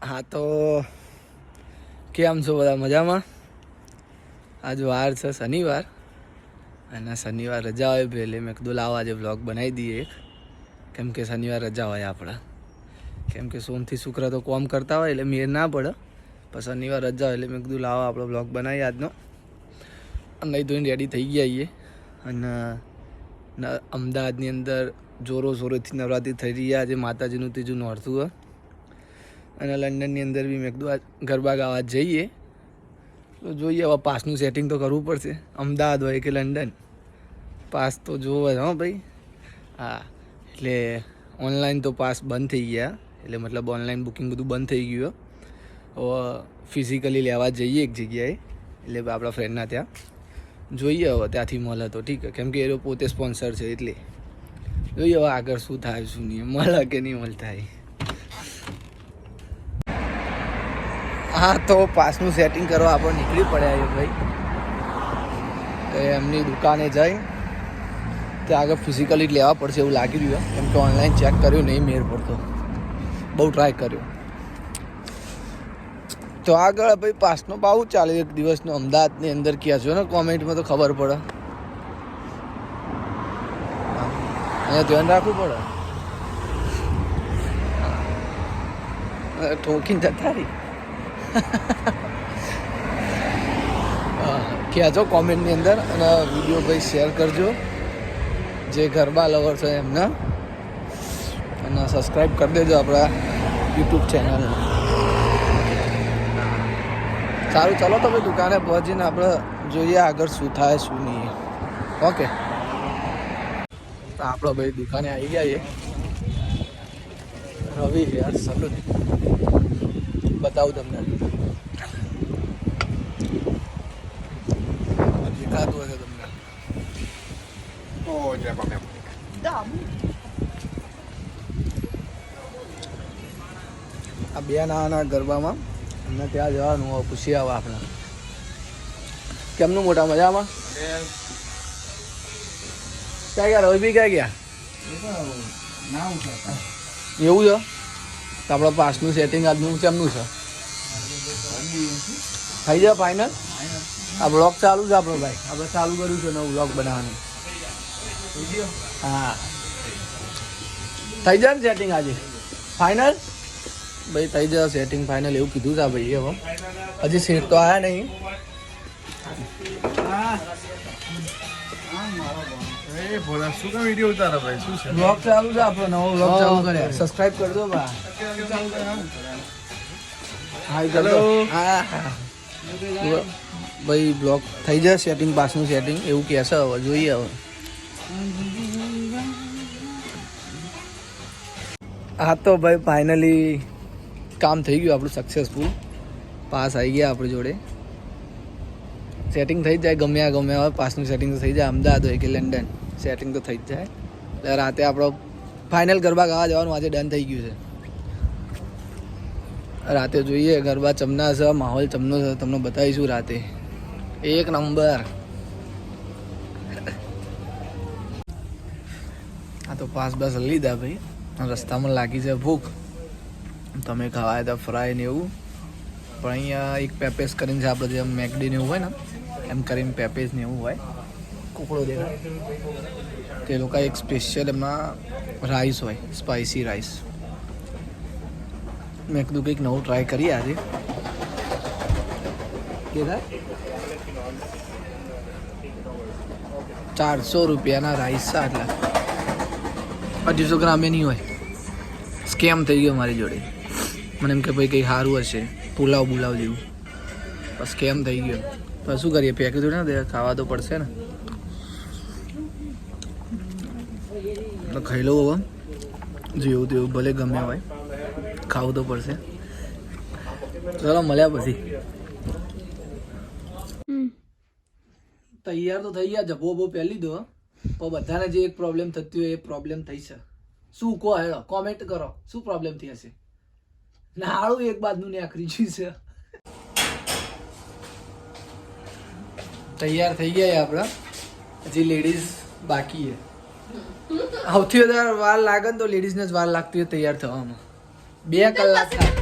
હા તો કેમ છો બધા મજામાં? આજ વાર છે શનિવાર અને શનિવાર રજા હોય પહેલે મેં કીધું લાવો આજે વ્લોગ બનાવી દઈએ એક, કેમ કે શનિવાર રજા હોય આપણે, કેમ કે સોમથી શુક્ર તો કોમ કરતા હોય એટલે મેળ ના પડે, પણ શનિવાર રજા હોય એટલે મેં કીધું લાવો આપણો વ્લોગ બનાવીએ આજનો. નહીં ધોઈને રેડી થઈ ગયા આવીએ અને અમદાવાદની અંદર જોરો શોરોથી નવરાત્રિ થઈ રહી. આજે માતાજીનું ત્રીજું નોરતું હોય અને લંડનની અંદર બી મેં કીધું આ ગરબા ગાવા જઈએ તો જોઈએ. હવે પાસનું સેટિંગ તો કરવું પડશે, અમદાવાદ હોય કે લંડન, પાસ તો જોવે હો ભાઈ. હા, એટલે ઓનલાઈન તો પાસ બંધ થઈ ગયા, એટલે મતલબ ઓનલાઈન બુકિંગ બધું બંધ થઈ ગયું. હવે ફિઝિકલી લેવા જઈએ એક જગ્યાએ, એટલે આપણા ફ્રેન્ડના ત્યાં જોઈએ. હવે ત્યાંથી મળે તો ઠીક, કેમ કે એ લોકો પોતે સ્પોન્સર છે, એટલે જોઈએ હવે આગળ શું થાય શું નહીં, મળે કે નહીં મળતા. હા તો પાસનું સેટિંગ કરવા આપણે નીકળી પડ્યા છે ભાઈ. એમની દુકાને જઈ ત્યાં આગળ ફિઝિકલી લેવા પડશે એવું લાગી રહ્યું, કેમ કે ઓનલાઈન ચેક કર્યું નહીં મેળ પડતો, બહુ ટ્રાય કર્યો. તો આગળ ભાઈ પાસનો ભાવ ચાલે એક દિવસનો અમદાવાદની અંદર ક્યાં છો ને કોમેન્ટમાં તો ખબર પડે, અહીંયા ધ્યાન રાખવું પડે. ઠોકીને જતા રહી કહેજો કોમેન્ટની અંદર, અને વિડીયો ભાઈ શેર કરજો જે ગરબા લવર છે એમને, અને સબસ્ક્રાઈબ કરી દેજો આપણા યુટ્યુબ ચેનલ. સારું, ચાલો તો ભાઈ દુકાને પહોંચીને આપણે જોઈએ આગળ શું થાય શું નહીં. ઓકે, તો આપણે ભાઈ દુકાને આવી ગયા છે. રવિ હેર સલૂન બતાવું તમને, દેખાતું હશે તમને. આ બે નાના ગરબામાં અમને ત્યાં જવાનું હોય, પૂછી આવો આપણે કેમનું મોટા મજામાં. ક્યાં ગયા રવિ ક્યાં ગયા? એવું છે? તો આપણા પાસનું સેટિંગ આજનું કેમનું છે? થઈ જાય ફાઇનલ? આ બ્લોગ ચાલુ છે આપણો ભાઈ, આપણે ચાલુ કર્યું છે નવું બ્લોગ બનાવવાનું. હા, થઈ જાય ને સેટિંગ આજે ફાઇનલ? ભાઈ થઈ જાય સેટિંગ ફાઇનલ એવું કીધું છે ભાઈ. હવે હજી સેટ તો આવ્યા નહીં. બ્લોગ ચાલુ છે આપણો, નવો બ્લોગ ચાલુ કર્યા, સબસ્ક્રાઇબ કરી દો બા. Hi hello. હા ભાઈ બ્લોગ થઈ જાય સેટિંગ, પાસનું સેટિંગ એવું કહેશે. હવે જોઈએ. હવે હા તો ભાઈ ફાઇનલી કામ થઈ ગયું આપણું સક્સેસફુલ, પાસ આવી ગયા આપણી જોડે. સેટિંગ થઈ જ જાય ગમ્યા હવે પાસનું સેટિંગ તો થઈ જાય, અમદાવાદ હોય કે લંડન સેટિંગ તો થઈ જ જાય. એટલે રાતે આપણો ફાઇનલ ગરબા ગાવા જવાનું આજે ડન થઈ ગયું છે. રાતે જોઈએ ગરબા ચમના છે, માહોલ ચમનો છે, તમને બતાવીશું રાતે એક નંબર. હા તો પાસ બસ લીધા ભાઈ, રસ્તામાં લાગી છે ભૂખ, તમે ખાવા હતા ફ્રાય ને એવું, પણ અહીંયા એક પેપેસ કરીને છે આપણે જેમ મેકડી ને એવું હોય ને એમ કરીને પેપેસ ને એવું હોય, કુકડો દેખાય તે લોકો એક સ્પેશિયલ એમના રાઈસ હોય, સ્પાઇસી રાઈસ. મેં કીધું કંઈક નવું ટ્રાય કરીએ આજે. કે થાય 400 રૂપિયાના રાઈસ છે, આટલા 250 ગ્રામે નહીં હોય. સ્કેમ થઈ ગયો મારી જોડે. મને એમ કે ભાઈ કંઈ સારું હશે પુલાવ બુલાવ જેવું, પણ સ્કેમ થઈ ગયો. પણ શું કરીએ, પેકેજ ને ખાવા તો પડશે ને, તો ખાઈ લઉં હવે જેવું તેવું, ભલે ગમે હોય ખાવું તો પડશે. ચાલો મળ્યા પછી. તૈયાર તો થઈ ગયા, જબો બહુ પહેરી લીધો, પણ બધાને જે એક પ્રોબ્લેમ થતી હોય એ પ્રોબ્લેમ થઈ છે. શું કહો હેડો કોમેન્ટ કરો, શું પ્રોબ્લેમ થઈ હશે? નાળું એક બાજનું ને આખરી છે. તૈયાર થઈ ગયા આપણા, હજી લેડીઝ બાકી છે. સૌથી વધારે વાર લાગે ને તો લેડીઝને જ વાર લાગતી હોય તૈયાર થવામાં. 2 કલાક થાય.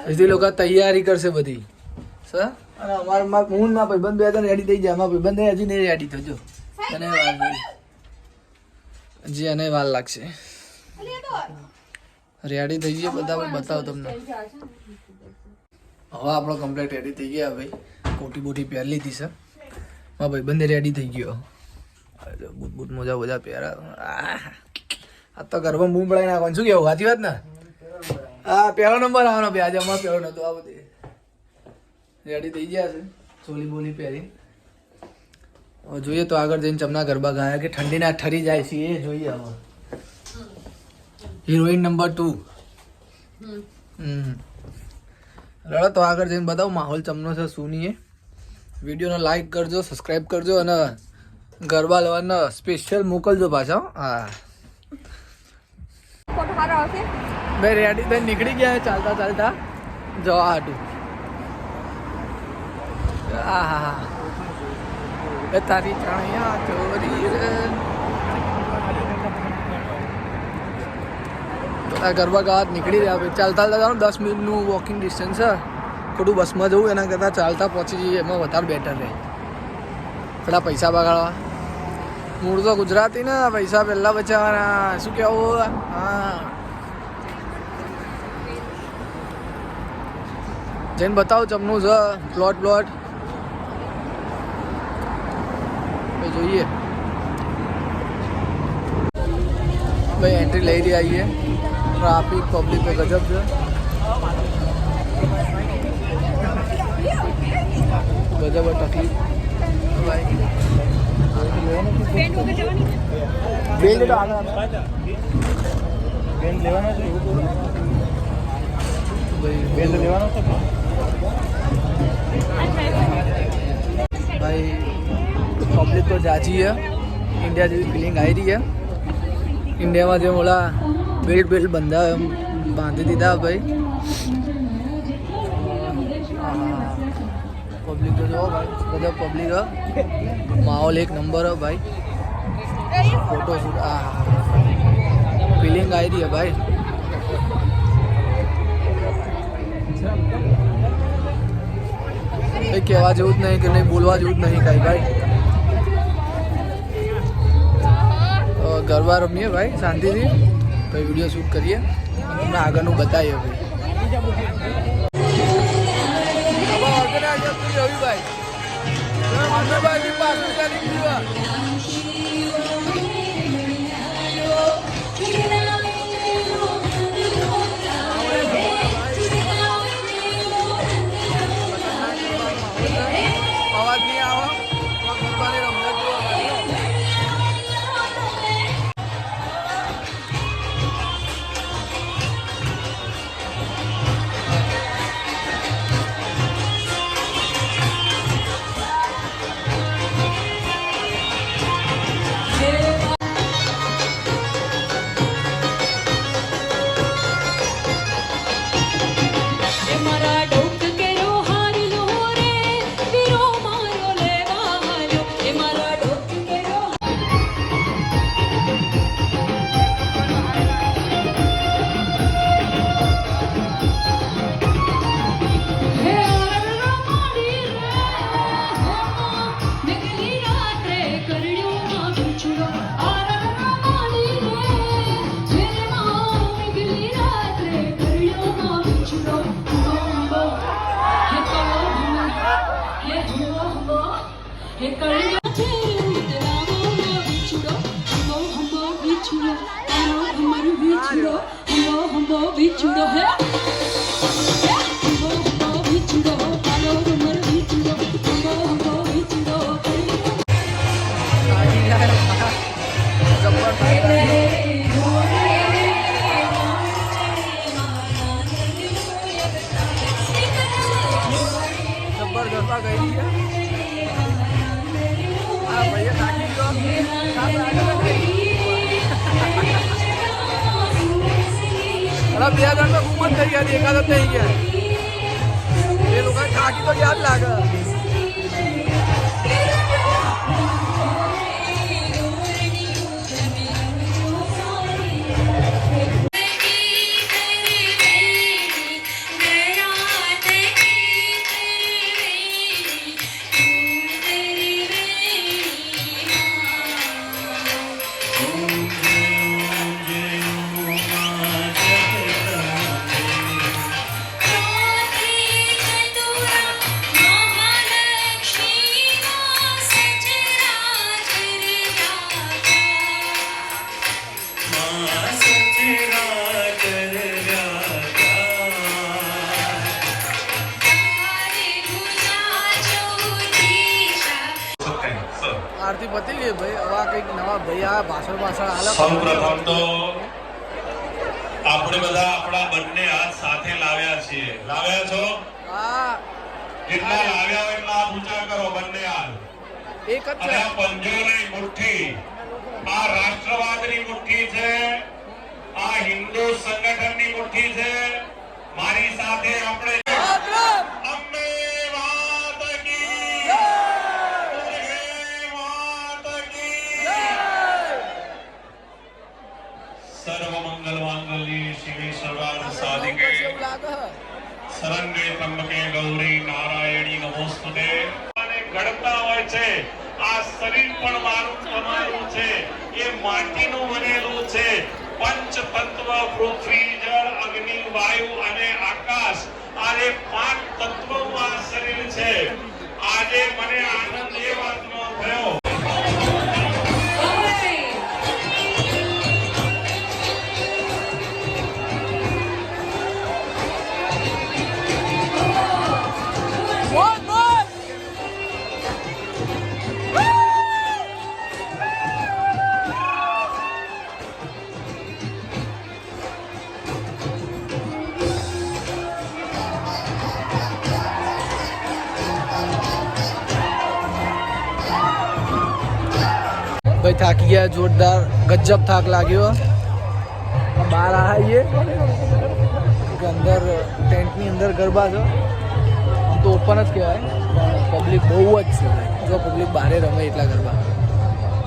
હજી લોકો તૈયારી કરશે બધી સર અને અમારા હું ના ભાઈબંધ બે ત્રણ રેડી થઈ જાય અમારા ભાઈબંધ હજી નહીં રેડી થજો અને વાર હજી એને વાર લાગશે રેડી થઈ ગઈ બધા બતાવો તમને હવે આપણો કમ્પ્લીટ રેડી થઈ ગયા ભાઈ કોટી બોટી પહેરી લીધી છે મારા ભાઈબંધે રેડી થઈ ગયો બૂટ બૂટ મોજા બોજા પહેરા આ તો ગરબા બૂમ પડાવી નાખવાનું શું કેવું સાચી વાત ને હા પહેલો નંબર આવવાનો ભાઈ આજે અમારો પહેલો નતો આ બધી રેડી થઈ ગયા છે ચોલી બોલી પહેરી હવે જોઈએ તો આગળ જઈને ચમના ગરબા ગાયા કે ઠંડીના ઠરી જાય છે એ જોઈએ હવે હિરોઈન નંબર 2 રડો તો આગળ જઈને બતાવું માહોલ ચમનો છે શું નહીં વિડીયોને લાઈક કરજો સબસ્ક્રાઈબ કરજો અને ગરબા લેવાના સ્પેશિયલ મોકલજો પાછા હા ભાઈ રેડી થઈને નીકળી ગયા ચાલતા ચાલતા જવા હાટું હા હા હા એ તારી ચણિયા ચોરી આ ગરબા ગાવા નીકળી રહ્યા ભાઈ ચાલતા ચાલતા 10 મિનિટનું વોકિંગ ડિસ્ટન્સ છે થોડું બસમાં જવું એના કરતાં ચાલતા પહોંચી જઈએ એમાં વધારે બેટર રહે પેલા પૈસા બગાડવા મૂળ તો ગુજરાતી ને પૈસા પહેલાં બચાવવાના શું કહેવું હા જઈને બતાવો ચમનું છે પ્લોટ જોઈએ ભાઈ એન્ટ્રી લઈ રહ્યા આવીએ ટ્રાફિક પબ્લિક તો ગજબ છે ગજબ તકલીફ ભાઈ બેલ્ટ તો આગળ બેલ્ટ લેવાનો છે બેલ્ટ લેવાનો છે ભાઈ પબ્લિક તો જાજી છે ઇન્ડિયા જેવી ફિલિંગ આવી રહી છે ઇન્ડિયામાં જેમ ઓલા બેલ્ટ બાંધી દીધા ભાઈ પબ્લિક તો જો ભાઈ બધા પબ્લિક માહોલ એક નંબર है भाई फोटो शूट फीलिंग आई रही है भाई कहवा जेवुं ज नहीं कि नहीं बोलवा जेवुं ज नहीं कहीं भाई गरबा रमीए भाई शांति थी तो वीडियो शूट करिए मैं आगे बताइए भाई भाई आवाज नहीं आवा બે જણ તો ખૂબ જ થઈ ગયા એકાદ જ થઈ ગયા એ લોકો થાકી તો યાદ લાગે આરતી પતી ગઈ ભાઈ. હવે આ કંઈક નવા ભાઈ આ ભાષણ હાલે. સૌપ્રથમ તો આપણે બધા આપણા બંને હાથ સાથે લાવ્યા છીએ. લાવ્યા છો? હા, જેટલા લાવ્યા હોય એટલા હાથ ઊંચા કરો બંને હાથ. એક જ અને છે. આ પંજોની મુઠ્ઠી આ રાષ્ટ્રવાદની મુઠ્ઠી છે, આ હિન્દુ સંગઠનની મુઠ્ઠી છે. મારી સાથે આપણે અંબે માત કી જય, માત કી સર્વ મંગલ માંગલ્યે શિવે સર્વાર્થ સાધિકે શરણ્યે ત્રંબકે ગૌરી નારાયણી નમોસ્તુતે. અને ઘડતા હોય છે આ શરીર પણ મારું તમારું છે, એ માટીનું બનેલું છે. પંચ તત્વ પૃથ્વી જળ અગ્નિ વાયુ અને આકાશ, આ 5 તત્વોનું આ શરીર છે. આજે મને આનંદ એ વાતનો થયો ભાઈ થાકી ગયા જોરદાર, ગજબ થાક લાગ્યો. બહાર આવીએ કે અંદર ટેન્ટની અંદર ગરબા છે. આમ તો ઓપન જ કહેવાય પણ પબ્લિક બહુ જ છે. જો પબ્લિક બહારે રમે એટલા ગરબા.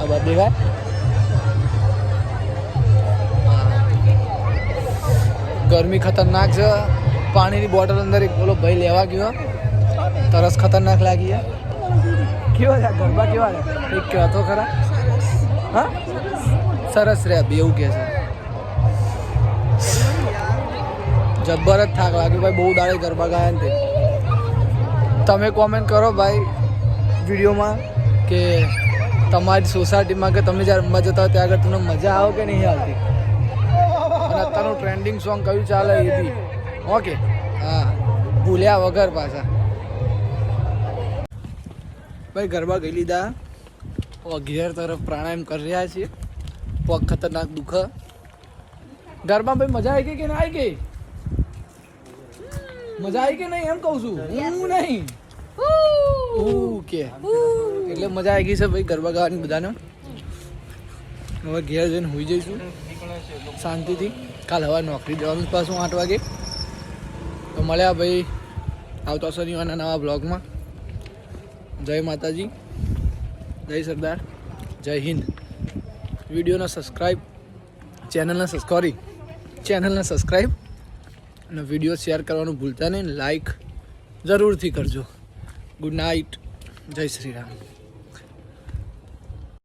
આ બાદ દેખાય. ગરમી ખતરનાક છે. પાણીની બોટલ અંદર એક બોલો ભાઈ લેવા ગયો, તરસ ખતરનાક લાગી છે. કેવા છે ગરબા? કેવા છે એક કહેતો ખરા? હા, સરસ રે એવું કે છે. જબ્બર જ થાક લાગ્યો ભાઈ. બહુ દાડે ગરબા ગાયા ને તે. તમે કોમેન્ટ કરો ભાઈ વિડીયોમાં કે તમારી સોસાયટીમાં કે તમે જ્યારે રમવા જતા હોય ત્યાં આગળ તમને મજા આવે કે નહીં આવતી. અને અત્યારનું ટ્રેન્ડિંગ સોંગ કયું ચાલે એ બી. ઓકે, હા, ભૂલ્યા વગર પાછા. ભાઈ ગરબા ગઈ લીધા, ઘેર તરફ પ્રાણાયામ કરી રહ્યા છીએ. પગ ખતરનાક દુઃખ. ગરબા ભાઈ મજા આવી ગઈ કે ના આવી ગઈ? મજા આવી કે નહીં એમ કહું છું હું, નહીં કે એટલે મજા આવી ગઈ છે ભાઈ ગરબા ગાવાની બધાને. હવે ઘેર જઈને હોઈ જઈશું શાંતિથી. કાલ હવે નોકરી જવાનું પાછું 8 વાગે. તો મળ્યા ભાઈ આવતા શનિવારના નવા બ્લોગમાં. જય માતાજી, જય સરદાર, જય હિન્દ. વિડીયોને સબસ્ક્રાઈબ, ચેનલને સબસ્ક્રાઈબ અને વિડીયો શેર કરવાનું ભૂલતા નહીં. લાઈક જરૂરથી કરજો. ગુડ નાઇટ, જય શ્રી રામ.